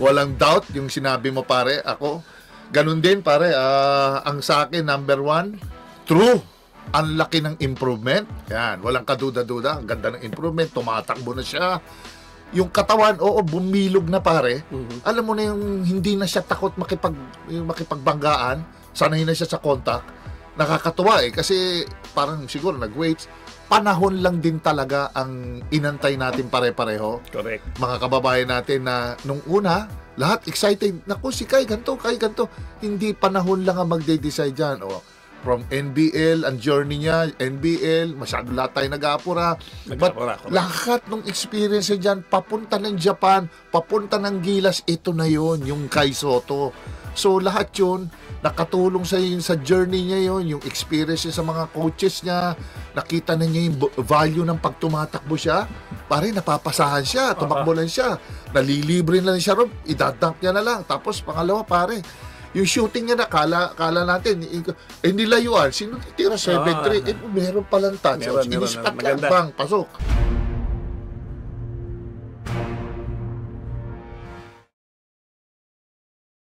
Walang doubt yung sinabi mo, pare. Ako, ganun din, pare. Ang sa akin, number one, true. Ang laki ng improvement. Yan, walang kaduda-duda. Ang ganda ng improvement. Tumatakbo na siya. Yung katawan, oo, bumilog na, pare. Alam mo na yung hindi na siya takot makipagbanggaan. Sanay na siya sa contact. Nakakatuwa kasi parang siguro nag-weights. Panahon lang din talaga ang inantay natin pare-pareho. Correct. Mga kababayan natin na nung una, lahat excited. Naku, si Kai ganito. Hindi panahon lang ang magde-decide dyan. From NBL, ang journey niya, NBL, masyado lahat tayo nag-aapura. But lahat ng experience niya dyan, papunta ng Japan, papunta ng Gilas, ito na yon yung Kai Sotto. So lahat yun, nakatulong sa journey niya yon, yung experience niya sa mga coaches niya, nakita na niya yung value ng pagtumatakbo siya, pare napapasahan siya, tumakbo lang siya, nalilibre na lang siya ron, idadunk niya na lang. Tapos pangalawa, pare, yung shooting niya na, kala natin, hindi layuan, sino titira 7-3, meron palang touch, inispat lang, bang, pasok.